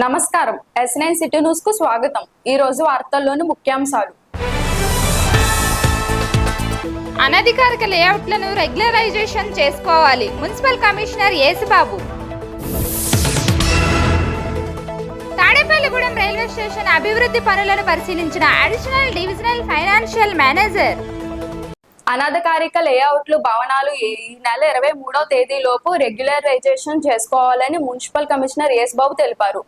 నమస్కారం. S9 city news కు స్వాగతం. ఈ రోజు వార్తల్లోని ముఖ్యాంశాలు. అనధికారిక లేఅవుట్లను రెగ్యులరైజేషన్ చేసుకోవాలి. Municipal commissioner Yesubabu. Tadepalligudem railway station అభివృద్ధి పనులను పరిశీలించిన అడిషనల్ డివిజనల్ ఫైనాన్షియల్ మేనేజర్. అనధికారిక లేఅవుట్లు భవనాలు ఈ నెల 23వ తేదీలోపు రెగ్యులరైజేషన్ చేసుకోవాలని మున్సిపల్ కమిషనర్ యేసుబాబు తెలిపారు.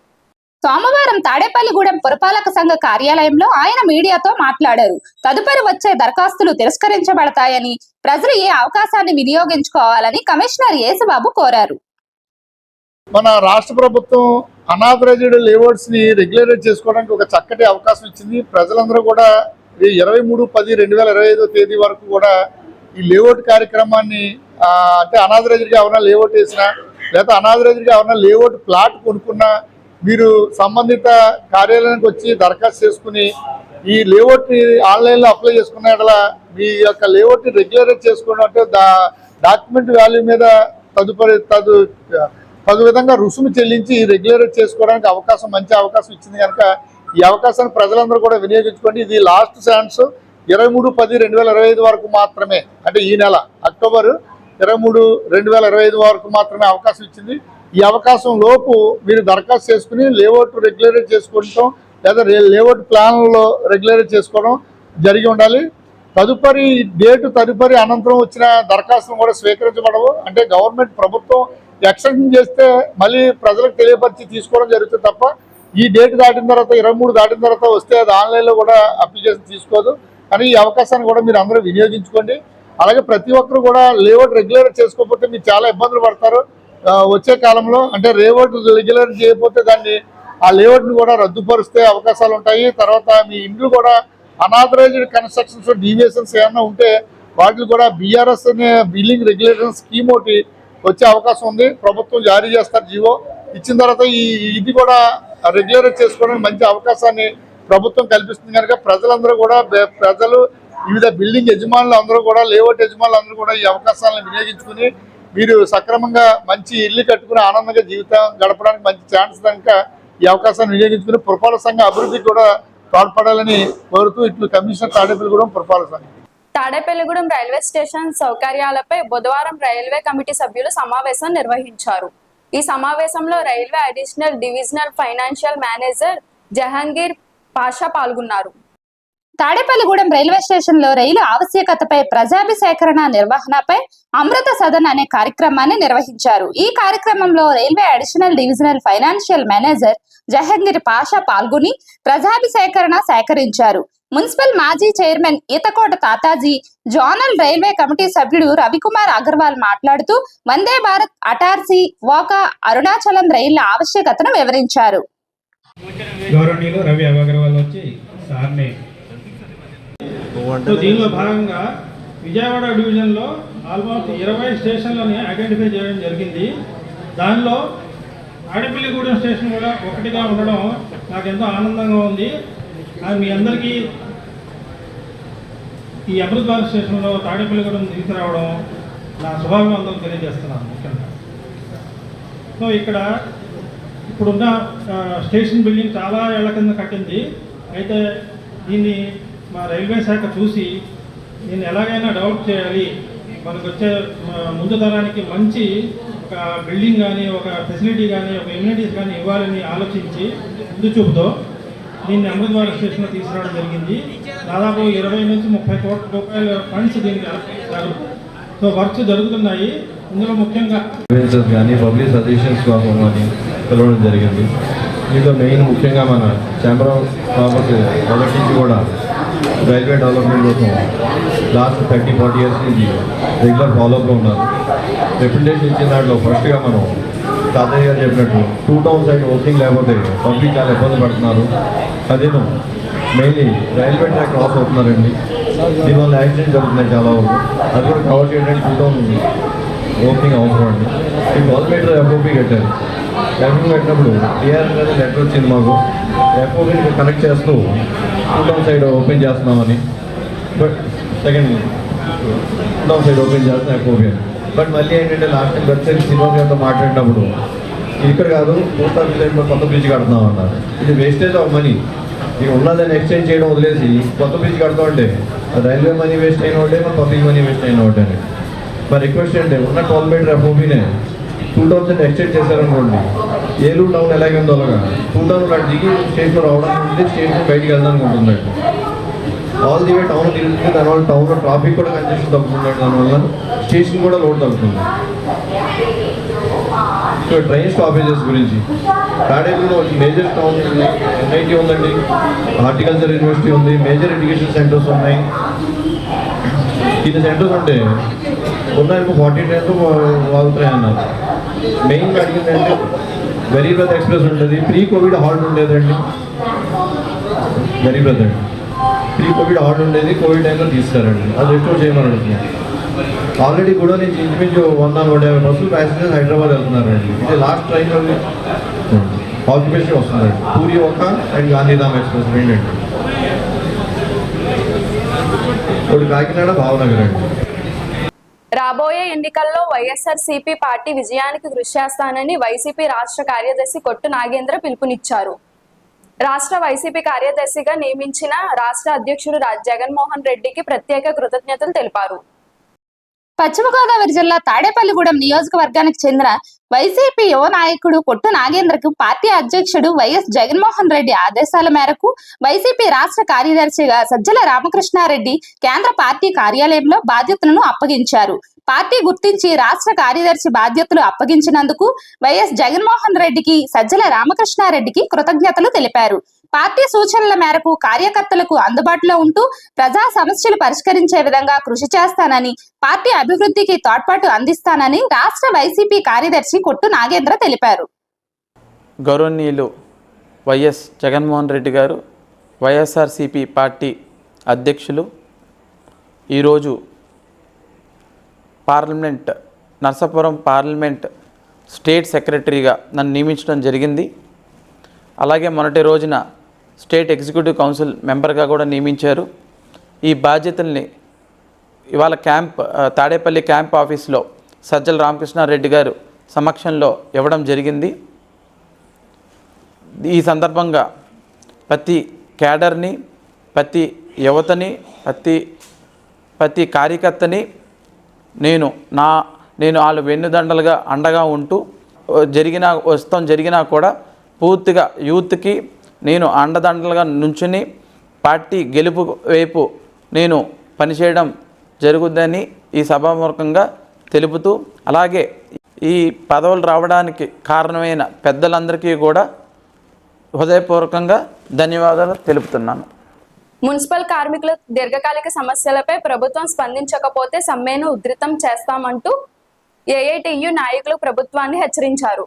సోమవారం తాడేపల్లిగూడెం పురపాలక సంఘ కార్యాలయంలో ఆయన మీడియాతో మాట్లాడారు. తదుపరి వచ్చే దరఖాస్తులు తిరస్కరించబడతాయని, ప్రజలు ఈ అవకాశాన్ని వినియోగించుకోవాలని కమిషనర్ యేసుబాబు కోరారు. మన రాష్ట్ర ప్రభుత్వం అనాథరైజ్డ్ లేఅవుట్స్ ని రెగ్యులరైజ్ చేసుకోవడానికి ఒక చక్కటి అవకాశం ఇచ్చింది. ప్రజలందరూ కూడా 23/10/2025 తేదీ వరకు కూడా ఈ లేఅవుట్ కార్యక్రమాన్ని అంటే అనాథరైజ్డ్ గా ఎవరైనా లేఅవుట్ వేసినా లేదా అనాథరైజ్డ్ గా ఎవరైనా లేఅవుట్ ప్లాట్ కొనుక్కున్నా మీరు సంబంధిత కార్యాలయానికి వచ్చి దరఖాస్తు చేసుకుని ఈ లేఅవుట్ ని ఆన్లైన్లో అప్లై చేసుకున్న ఎడల మీ యొక్క లేఅవుట్ ని రెగ్యులరైజ్ చేసుకోవడం అంటే డాక్యుమెంట్ వాల్యూ మీద తగు విధంగా రుసుము చెల్లించి రెగ్యులరైజ్ చేసుకోవడానికి మంచి అవకాశం ఇచ్చింది కనుక ఈ అవకాశాన్ని ప్రజలందరూ కూడా వినియోగించుకోండి. ఇది లాస్ట్ ఛాన్స్ 23/10/2025 వరకు మాత్రమే, అంటే ఈ నెల అక్టోబర్ 23, 2025 వరకు మాత్రమే అవకాశం ఇచ్చింది. ఈ అవకాశం లోపు మీరు దరఖాస్తు చేసుకుని లేఅవుట్ రెగ్యులరైజ్ చేసుకోవడం లేదా లేఅవుట్ ప్లాన్లో రెగ్యులరైజ్ చేసుకోవడం జరిగి ఉండాలి. తదుపరి అనంతరం వచ్చిన దరఖాస్తులు కూడా స్వీకరించబడవు. అంటే గవర్నమెంట్ ప్రభుత్వం ఎక్స్టెన్షన్ చేస్తే మళ్ళీ ప్రజలకు తెలియపరిచి తీసుకోవడం జరుగుతుంది తప్ప ఈ డేట్ దాటిన తర్వాత 23 దాటిన తర్వాత వస్తే అది ఆన్లైన్లో కూడా అప్లికేషన్ తీసుకోదు. కానీ ఈ అవకాశాన్ని కూడా మీరు అందరూ వినియోగించుకోండి. అలాగే ప్రతి ఒక్కరు కూడా లేఅవుట్ రెగ్యులరైజ్ చేసుకోకపోతే మీరు చాలా ఇబ్బందులు పడతారు. వచ్చే కాలంలో అంటే లేఅవుట్ రెగ్యులర్ చేయకపోతే దాన్ని ఆ లేఅవుట్ని కూడా రద్దుపరిస్తే అవకాశాలు ఉంటాయి. తర్వాత మీ ఇండ్లు కూడా అనాథరైజ్డ్ కన్స్ట్రక్షన్స్ డీవియేషన్స్ ఏమైనా ఉంటే వాటిని కూడా BRS అనే బిల్డింగ్ రెగ్యులేషన్ స్కీమ్ ఒకటి వచ్చే అవకాశం ఉంది. ప్రభుత్వం జారీ చేస్తారు జీవో ఇచ్చిన తర్వాత ఇది కూడా రెగ్యులరైజ్ చేసుకోవడానికి మంచి అవకాశాన్ని ప్రభుత్వం కల్పిస్తుంది కనుక ప్రజలందరూ కూడా వివిధ బిల్డింగ్ యజమానులు అందరూ కూడా లేఅవుట్ యజమానులు అందరూ కూడా ఈ అవకాశాలను వినియోగించుకుని మీరు సక్రమంగా మంచి ఇల్లు కట్టుకుని ఆనందంగా జీవితం గడపడానికి మంచి ఛాన్స్ కనుక ఈ అవకాశాన్ని వినియోగించుకుని పురపాలక సంఘ అభివృద్ధికి కూడా తోడ్పడాలని కోరుతూ ఇట్లు కమిషనర్ తాడేపల్లిగూడెం పురపాలక సంఘం. తాడేపల్లిగూడెం రైల్వే స్టేషన్ సౌకర్యాలపై బుధవారం రైల్వే కమిటీ సభ్యులు సమావేశం నిర్వహించారు. ఈ సమావేశంలో railway additional divisional financial manager Jahangir Pasha పాల్గొన్నారు. తాడేపల్లిగూడెం రైల్వే స్టేషన్ లో రైలు ఆవశ్యకతపై ప్రజాభిసేకరణ నిర్వహణపై అమృత సదన్ అనే కార్యక్రమాన్ని నిర్వహించారు. ఈ కార్యక్రమంలో railway additional divisional financial manager Jahangir Pasha పాల్గొని ప్రజాభిసేకరణ సేకరించారు. మున్సిపల్ మాజీ chairman Ethakota Tataji, zonal railway committee సభ్యుడు రవికుమార్ అగర్వాల్ మాట్లాడుతూ వందే భారత్, అటార్సీ, వోకా, అరుణాచలం రైళ్ల ఆవశ్యకతను వివరించారు. గౌరవనీయులు రవి అగర్వాల్ వచ్చి సార్ని దీనిలో భాగంగా విజయవాడ డివిజన్లో ఆల్మోస్ట్ 20 స్టేషన్లని ఐడెంటిఫై చేయడం జరిగింది. దానిలో తాడేపల్లిగూడెం స్టేషన్ కూడా ఒకటిగా ఉండడం నాకు ఎంతో ఆనందంగా ఉంది. మీ అందరికీ ఈ అమృత్ భారత్ స్టేషన్లో తాడేపల్లిగూడెం తీసుకురావడం నా శుభాభివందనలు తెలియజేస్తున్నాను. ముఖ్యంగా సో ఇక్కడ ఇప్పుడున్న స్టేషన్ బిల్డింగ్ చాలా ఏళ్ల కింద కట్టింది. అయితే దీన్ని మా రైల్వే శాఖ చూసి దీన్ని ఎలాగైనా డెవలప్ చేయాలి, మనకు వచ్చే ముందు తరానికి మంచి ఒక బిల్డింగ్ కానీ, ఒక ఫెసిలిటీ కానీ, ఒక ఇమ్యూనిటీస్ కానీ ఇవ్వాలని ఆలోచించి ముందు చూపుతో దీన్ని అమృత్ భారత్ స్టేషన్లో తీసుకురావడం జరిగింది. దాదాపు 20 నుంచి 30 కోట్ల రూపాయల ఫండ్స్ దీనికి అలొకేట్. సో వర్క్స్ జరుగుతున్నాయి. ఇందులో ముఖ్యంగా కానీ పబ్లిక్ సజెషన్స్ అని పిలవడం జరిగింది. దీంట్లో మెయిన్ ముఖ్యంగా మన ఛాంబర్ ఆఫ్ కామర్స్ మొదటి నుంచి కూడా రైల్వే డెవలప్మెంట్ కోసం లాస్ట్ 30-40 ఇయర్స్ నుంచి రెగ్యులర్ ఫాలోఅప్లో ఉన్నారు. రిప్రజెంటేషన్ ఇచ్చిన దాంట్లో ఫస్ట్గా మనం తాతయ్య గారు చెప్పినట్టు 2 టౌన్ సైడ్ ఓపెనింగ్ లేకపోతే పబ్లిక్ చాలా ఇబ్బంది పడుతున్నారు. అదేను మెయిన్లీ రైల్వే ట్రాక్ క్రాస్ అవుతున్నారండి. దీనివల్ల యాక్సిడెంట్ జరుగుతున్నాయి చాలా వరకు. అది కూడా కవర్ చేయడానికి 2 టౌన్ ఓపెనింగ్ అవసరం అండి. ఈ 12 మీటర్ FOP కట్టారు. FOP కట్టినప్పుడు టీఆర్ఎస్ అనేది లెటర్ వచ్చింది మాకు, FOPని కనెక్ట్ చేస్తూ 2 టౌన్ సైడ్ ఓపెన్ చేస్తున్నామని. But second 2 town side open చేస్తున్నాం FOP అని. బట్ మళ్ళీ ఏంటంటే లాస్ట్ టైం గడిచేది సినిమా గారితో మాట్లాడినప్పుడు ఇక్కడ కాదు పోస్ట్ ఆఫీస్ లైన్లో కొత్త బ్రిడ్జ్ కడుతున్నాం అన్నారు. ఇది వేస్టేజ్ ఆఫ్ మనీ. ఇక ఉన్నదాన్ని ఎక్స్చేంజ్ చేయడం వదిలేసి కొత్త బ్రిడ్జ్ కడతా ఉంటే రైల్వే మనీ వేస్ట్ అయిన ఒకటే, మన పబ్లిక్ మనీ వేస్ట్ అయిన ఒకటే. మరి రిక్వెస్ట్ అంటే ఉన్న 12 మీటర్ ఎఫ్ఓబీనే 2000 ఎక్స్చేంజ్ చేశారనుకోండి, ఏలూరు టౌన్ ఎలాగే ఉందో అలాగా 2000 అటు దిగి స్టేషన్లో రావడానికి ఉంటుంది, స్టేషన్ బయటికి వెళ్ళడానికి ఉంటుందండి. ఆల్ ది వే టౌన్ తిరుగుతుంది. దానివల్ల టౌన్లో ట్రాఫిక్ కూడా కంజెషన్ తగ్గుతుంది, దానివల్ల స్టేషన్ కూడా లోడ్ తగ్గుతుంది. సో ట్రైన్ స్టాపేజెస్ గురించి తాడేపల్లిలో మేజర్ టౌన్ ఎన్ఐటి ఉందండి, హార్టికల్చర్ యూనివర్సిటీ ఉంది, మేజర్ ఎడ్యుకేషన్ సెంటర్స్ ఉన్నాయి. ఇన్ని సెంటర్స్ ఉంటే ఉన్నాయనుకో 40 ట్రైన్స్ వాగుతాయి అన్నారు. మెయిన్ అడిగిందంటే గరీబ్ రథ్ ఎక్స్ప్రెస్ ఉంటుంది. ప్రీ కోవిడ్ హాల్ట్ ఉండేదండి, గరీబ్ రథ్ అండి. ప్రీ కోవిడ్ హాల్ట్ ఉండేది, కోవిడ్ టైంలో తీస్తారండి. అది రెస్టోర్ చేయమని అడుగుతున్నాం. ఆల్రెడీ కూడా నుంచి ఇంచుమించు 150 బస్సులు ప్యాసింజర్స్ హైదరాబాద్ వెళ్తున్నారండి. ఇది లాస్ట్ ట్రైన్ ఆక్యుపేషన్ వస్తుందండి. పూరి ఒక అండ్ గాంధీధామ్ ఎక్స్ప్రెస్ రెండండి. ఒకటి కాకినాడ భావనగర్ అండి. రాబోయే ఎన్నికల్లో వైఎస్ఆర్సీపీ పార్టీ విజయానికి కృషి చేస్తానని వైసీపీ రాష్ట్ర కార్యదర్శి కొట్టు నాగేంద్ర పిలుపునిచ్చారు. రాష్ట్ర వైసీపీ కార్యదర్శిగా నియమించిన రాష్ట్ర అధ్యక్షుడు జగన్మోహన్ రెడ్డికి ప్రత్యేక కృతజ్ఞతలు తెలిపారు. పశ్చిమ గోదావరి జిల్లా తాడేపల్లిగూడెం నియోజకవర్గానికి చెందిన వైసీపీ యువ నాయకుడు కొట్టు నాగేంద్రకు పార్టీ అధ్యక్షుడు వైఎస్ జగన్మోహన్ రెడ్డి ఆదేశాల మేరకు వైసీపీ రాష్ట్ర కార్యదర్శిగా సజ్జల రామకృష్ణారెడ్డి కేంద్ర పార్టీ కార్యాలయంలో బాధ్యతలను అప్పగించారు. పార్టీ గుర్తించి రాష్ట్ర కార్యదర్శి బాధ్యతలు అప్పగించినందుకు వైఎస్ జగన్మోహన్ రెడ్డికి సజ్జల రామకృష్ణారెడ్డికి కృతజ్ఞతలు తెలిపారు. పార్టీ సూచనల మేరకు కార్యకర్తలకు అందుబాటులో ఉంటూ ప్రజా సమస్యలు పరిష్కరించే విధంగా కృషి చేస్తానని, పార్టీ అభివృద్ధికి తోడ్పాటు అందిస్తానని రాష్ట్ర వైసీపీ కార్యదర్శి కొట్టు నాగేంద్ర తెలిపారు. గౌరవనీయులు వైఎస్ జగన్మోహన్ రెడ్డి గారు, వైఎస్ఆర్సీపీ పార్టీ అధ్యక్షులు, ఈరోజు నర్సాపురం పార్లమెంట్ స్టేట్ సెక్రటరీగా నన్ను నియమించడం జరిగింది. అలాగే మొన్నటి రోజున స్టేట్ ఎగ్జిక్యూటివ్ కౌన్సిల్ మెంబర్గా కూడా నియమించారు. ఈ బాధ్యతల్ని ఇవాళ తాడేపల్లి క్యాంప్ ఆఫీస్లో సజ్జల రామకృష్ణారెడ్డి గారు సమక్షంలో ఇవ్వడం జరిగింది. ఈ సందర్భంగా ప్రతి క్యాడర్ని, ప్రతి యువతని, ప్రతి కార్యకర్తని నేను వాళ్ళు వెన్నుదండలుగా అండగా ఉంటూ జరిగినా కూడా పూర్తిగా యూత్కి నేను అండదండలుగా నుంచుని పార్టీ గెలుపు వైపు నేను పనిచేయడం జరుగుద్దని ఈ సభాముఖంగా తెలుపుతూ, అలాగే ఈ పదవులు రావడానికి కారణమైన పెద్దలందరికీ కూడా హృదయపూర్వకంగా ధన్యవాదాలు తెలుపుతున్నాను. మున్సిపల్ కార్మికుల దీర్ఘకాలిక సమస్యలపై ప్రభుత్వం స్పందించకపోతే సమ్మెను ఉధృతం చేస్తామంటూ ఏఐటియు నాయకులు ప్రభుత్వాన్ని హెచ్చరించారు.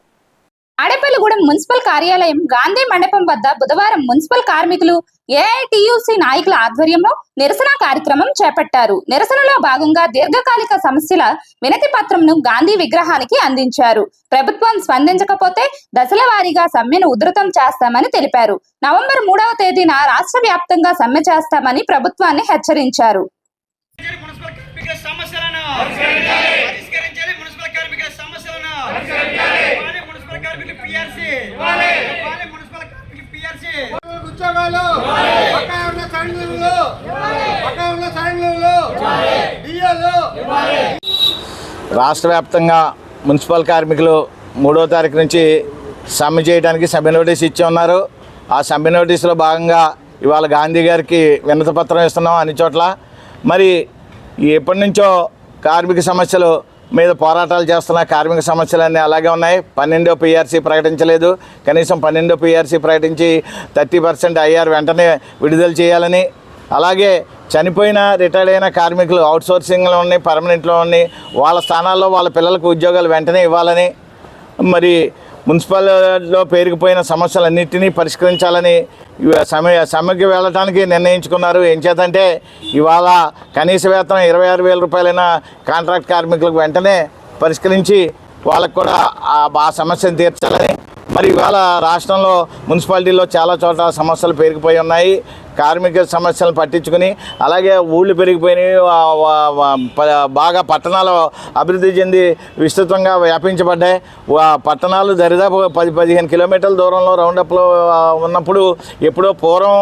తాడేపల్లిగూడెం మున్సిపల్ కార్యాలయం గాంధీ మండపం వద్ద బుధవారం మున్సిపల్ కార్మికులు ఏఐటియుసి నాయకుల ఆధ్వర్యంలో నిరసన కార్యక్రమం చేపట్టారు. నిరసనలో భాగంగా దీర్ఘకాలిక సమస్యల వినతి పత్రంను గాంధీ విగ్రహానికి అందించారు. ప్రభుత్వం స్పందించకపోతే దశల వారీగా సమ్మెను ఉధృతం చేస్తామని తెలిపారు. నవంబర్ 3వ తేదీన రాష్ట్ర వ్యాప్తంగా సమ్మె చేస్తామని ప్రభుత్వాన్ని హెచ్చరించారు. రాష్ట్ర వ్యాప్తంగా మున్సిపల్ కార్మికులు 3వ తారీఖు నుంచి సమ్మె చేయడానికి సమ్మె నోటీస్ ఇచ్చి ఉన్నారు. ఆ సమ్మె నోటీసులో భాగంగా ఇవాళ గాంధీ గారికి వినతి పత్రం ఇస్తున్నాం అన్ని చోట్ల. మరి ఎప్పటి నుంచో కార్మిక సమస్యలు మీద పోరాటాలు చేస్తున్న కార్మిక సమస్యలన్నీ అలాగే ఉన్నాయి. 12వ పిఆర్సీ ప్రకటించలేదు. కనీసం 12వ పిఆర్సీ ప్రకటించి 30% ఐఆర్ వెంటనే విడుదల చేయాలని, అలాగే చనిపోయిన రిటైర్డ్ అయిన కార్మికులు అవుట్సోర్సింగ్లో ఉన్నాయి, పర్మనెంట్లో ఉన్నాయి, వాళ్ళ స్థానాల్లో వాళ్ళ పిల్లలకు ఉద్యోగాలు వెంటనే ఇవ్వాలని, మరి మున్సిపల్లో పేరుకుపోయిన సమస్యలన్నింటినీ పరిష్కరించాలని సమ్మెకి వెళ్ళడానికి నిర్ణయించుకున్నారు. ఏం చేతంటే ఇవాళ కనీస వేతనం 26,000 రూపాయలైన కాంట్రాక్ట్ కార్మికులకు వెంటనే పరిష్కరించి వాళ్ళకు కూడా ఆ సమస్యను తీర్చాలని, మరి ఇవాళ రాష్ట్రంలో మున్సిపాలిటీలో చాలా చోట్ల సమస్యలు పెరిగిపోయి ఉన్నాయి. కార్మిక సమస్యలను పట్టించుకుని అలాగే ఊళ్ళు పెరిగిపోయినాయి, బాగా పట్టణాలు అభివృద్ధి చెంది విస్తృతంగా వ్యాపించబడ్డాయి. పట్టణాలు దరిదాపు 10-15 కిలోమీటర్ల దూరంలో రౌండప్లో ఉన్నప్పుడు ఎప్పుడో పూర్వం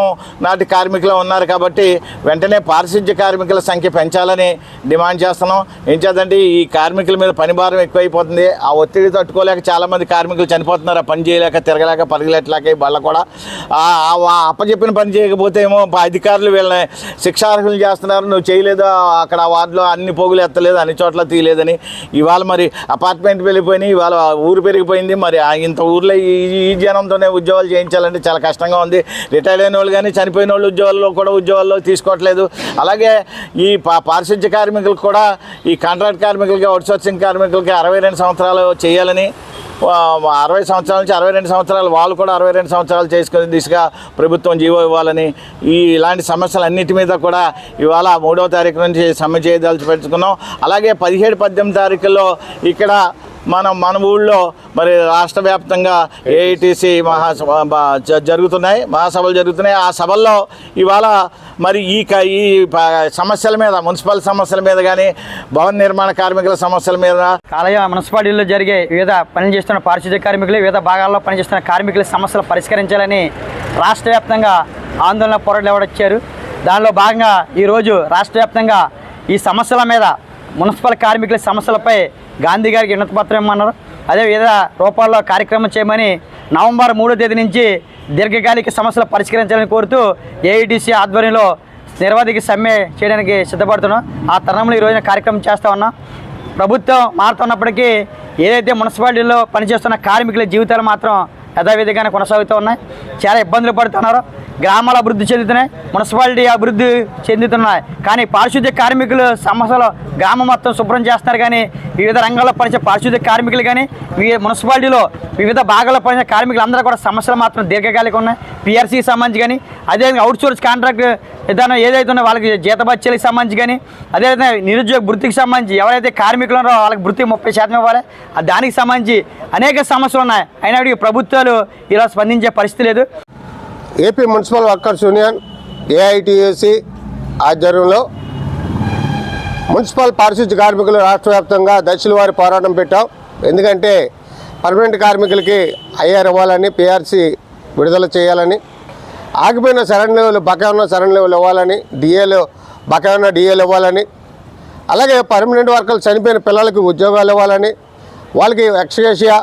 నాటి కార్మికులు ఉన్నారు కాబట్టి వెంటనే పారిశుధ్య కార్మికుల సంఖ్య పెంచాలని డిమాండ్ చేస్తున్నాం. ఏం చేద్దంటే ఈ కార్మికుల మీద పని భారం ఎక్కువైపోతుంది. ఆ ఒత్తిడి తట్టుకోలేక చాలామంది కార్మికులు చనిపోతున్నారు. ఆ పని చేయలేక, తిరగలేక, పరిగెట్టలేక వాళ్ళ కూడా అప్పచెప్పిన పని చేయకపోతే ఏమో అధికారులు వీళ్ళని శిక్షార్హులు చేస్తున్నారు. నువ్వు చేయలేదు, అక్కడ ఆ వార్డులో అన్ని పోగులు ఎత్తలేదు, అన్ని చోట్ల తీయలేదని. ఇవాళ మరి అపార్ట్మెంట్ వెళ్ళిపోయినాయి, ఇవాళ ఊరు పెరిగిపోయింది. మరి ఇంత ఊర్లో ఈ జనంతోనే ఉద్యోగాలు చేయించాలంటే చాలా కష్టంగా ఉంది. రిటైర్డ్ అయిన వాళ్ళు కానీ చనిపోయిన వాళ్ళు ఉద్యోగాల్లో తీసుకోవట్లేదు. అలాగే ఈ పారిశుధ్య కార్మికులకు కూడా ఈ కాంట్రాక్ట్ కార్మికులకి, అవుట్సోర్సింగ్ కార్మికులకి 62 సంవత్సరాలు చేయాలని, 60 సంవత్సరాల నుంచి 62 సంవత్సరాలు వాళ్ళు కూడా 62 సంవత్సరాలు చేసుకునే దిశగా ప్రభుత్వం జీవో ఇవ్వాలని, ఇలాంటి సమస్యలన్నిటి మీద కూడా ఇవాళ 3వ తారీఖు నుంచి సమ్మె చేయదలుచుకుంటున్నాం. అలాగే 17-18 తారీఖుల్లో ఇక్కడ మన ఊళ్ళో మరి రాష్ట్ర వ్యాప్తంగా ఏఐటీసీ మహాసభలు జరుగుతున్నాయి. ఆ సభల్లో ఇవాళ మరి ఈ సమస్యల మీద, మున్సిపల్ సమస్యల మీద కానీ, భవన నిర్మాణ కార్మికుల సమస్యల మీద, కాలయ మున్సిపాలిటీలో జరిగే వివిధ పనులు చేస్తున్న పారిశుద్ధ్య కార్మికులు, వివిధ భాగాల్లో పనిచేస్తున్న కార్మికుల సమస్యలు పరిష్కరించాలని రాష్ట్ర వ్యాప్తంగా ఆందోళన పోరాటాలు ఎవడొచ్చారు. దానిలో భాగంగా ఈరోజు రాష్ట్ర వ్యాప్తంగా ఈ సమస్యల మీద, మున్సిపల్ కార్మికుల సమస్యలపై గాంధీ గారికి వినతిపత్రం ఇమ్మన్నారు. అదే వివిధ రూపాల్లో కార్యక్రమం చేయమని నవంబర్ 3వ తేదీ నుంచి దీర్ఘకాలిక సమస్యలు పరిష్కరించాలని కోరుతూ ఏఐటీసీ ఆధ్వర్యంలో నిరవధిక సమ్మె చేయడానికి సిద్ధపడుతున్నాం. ఆ తరుణంలో ఈ రోజున కార్యక్రమం చేస్తూ ఉన్నాం. ప్రభుత్వం మారుతున్నప్పటికీ ఏదైతే మున్సిపాలిటీలో పనిచేస్తున్న కార్మికుల జీవితాలు మాత్రం యథావిధిగానే కొనసాగుతూ ఉన్నాయి. చాలా ఇబ్బందులు పడుతున్నారు. గ్రామాలు అభివృద్ధి చెందుతున్నాయి, మున్సిపాలిటీ అభివృద్ధి చెందుతున్నాయి. కానీ పారిశుద్ధ్య కార్మికులు సమస్యలు గ్రామం మొత్తం శుభ్రం చేస్తున్నారు. కానీ వివిధ రంగాల్లో పనిచే పారిశుద్ధ్య కార్మికులు కానీ, మున్సిపాలిటీలో వివిధ భాగాల్లో పనిచే కార్మికులు అందరూ కూడా సమస్యలు మాత్రం దీర్ఘకాలిక ఉన్నాయి. పిఆర్సీకి సంబంధించి కానీ, అదేవిధంగా అవుట్సోర్స్ కాంట్రాక్ట్ విధానం ఏదైతే ఉందో వాళ్ళకి జీతభత్యాలకు సంబంధించి కానీ, అదేవిధంగా నిరుద్యోగ వృత్తికి సంబంధించి ఎవరైతే కార్మికులు ఉన్నారో వాళ్ళకి వృత్తి 30% ఇవ్వాలి. దానికి సంబంధించి అనేక సమస్యలు ఉన్నాయి. అయినప్పటికీ ప్రభుత్వాలు ఇలా స్పందించే పరిస్థితి లేదు. AP municipal workers union AITUC ఆధ్వర్యంలో మున్సిపల్ పారిశుధ్య కార్మికులు రాష్ట్ర వ్యాప్తంగా దశల వారి పోరాటం పెట్టాం. ఎందుకంటే పర్మనెంట్ కార్మికులకి ఐఆర్ ఇవ్వాలని, పిఆర్సీ విడుదల చేయాలని, ఆగిపోయిన సరెండర్ లెవెల్ బకాయి ఉన్న సరెండర్ లెవెల్ ఇవ్వాలని, డిఏలు బకాయి ఉన్న డిఏలు ఇవ్వాలని, అలాగే పర్మనెంట్ వర్కర్లు చనిపోయిన పిల్లలకి ఉద్యోగాలు ఇవ్వాలని, వాళ్ళకి ఎక్స్గ్రేషియా,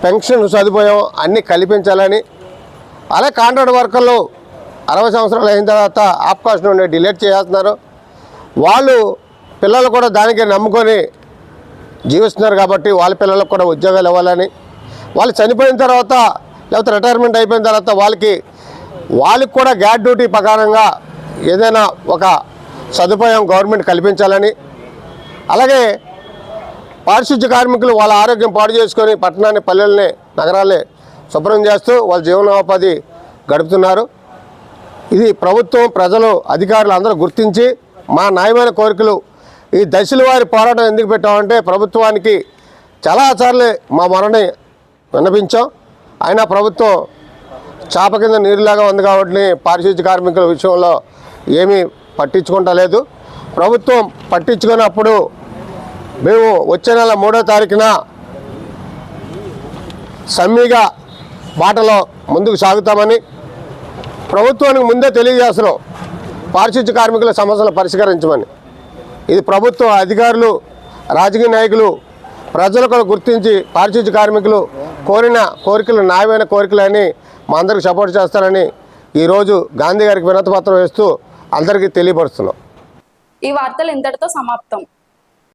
పెన్షన్ సదుపాయం అన్నీ కల్పించాలని, అలాగే కాంట్రాక్ట్ వర్కర్లు 60 సంవత్సరాలు అయిన తర్వాత ఆప్కాస్ట్ నుండి డిలీట్ చేస్తున్నారు. వాళ్ళు పిల్లలు కూడా దానికే నమ్ముకొని జీవిస్తున్నారు కాబట్టి వాళ్ళ పిల్లలకు కూడా ఉద్యోగాలు ఇవ్వాలని, వాళ్ళు చనిపోయిన తర్వాత లేకపోతే రిటైర్మెంట్ అయిపోయిన తర్వాత వాళ్ళకి కూడా గ్యాడ్ డ్యూటీ ప్రకారంగా ఏదైనా ఒక సదుపాయం గవర్నమెంట్ కల్పించాలని, అలాగే పారిశుధ్య కార్మికులు వాళ్ళ ఆరోగ్యం పాడు చేసుకొని పట్టణాన్ని, పల్లెల్ని, నగరాల్ని శుభ్రం చేస్తూ వాళ్ళ జీవనోపాధి గడుపుతున్నారు. ఇది ప్రభుత్వం, ప్రజలు, అధికారులు అందరూ గుర్తించి మా న్యాయమైన కోరికలు ఈ దశల వారి పోరాటం ఎందుకు పెట్టామంటే ప్రభుత్వానికి చాలాసార్లు మా మొరని విన్నపించాం. అయినా ప్రభుత్వం చాప కింద నీరులాగా ఉంది కాబట్టి పారిశుధ్య కార్మికుల విషయంలో ఏమీ పట్టించుకుంటలేదు. ప్రభుత్వం పట్టించుకున్నప్పుడు మేము వచ్చే నెల 3వ తారీఖున సమ్మెగా బాటలో ముందుకు సాగుతామని ప్రభుత్వానికి ముందే తెలియజేస్తున్నాం. పారిశుధ్య కార్మికుల సమస్యలు పరిష్కరించమని. ఇది ప్రభుత్వం, అధికారులు, రాజకీయ నాయకులు, ప్రజలు కూడా గుర్తించి పారిశుధ్య కార్మికులు కోరిన కోరికలు న్యాయమైన కోరికలని మా అందరికి సపోర్ట్ చేస్తారని ఈరోజు గాంధీ గారికి వినతిపత్రం వేస్తూ అందరికీ తెలియపరుస్తున్నాం. ఈ వార్తలు ఇంతటితో సమాప్తం.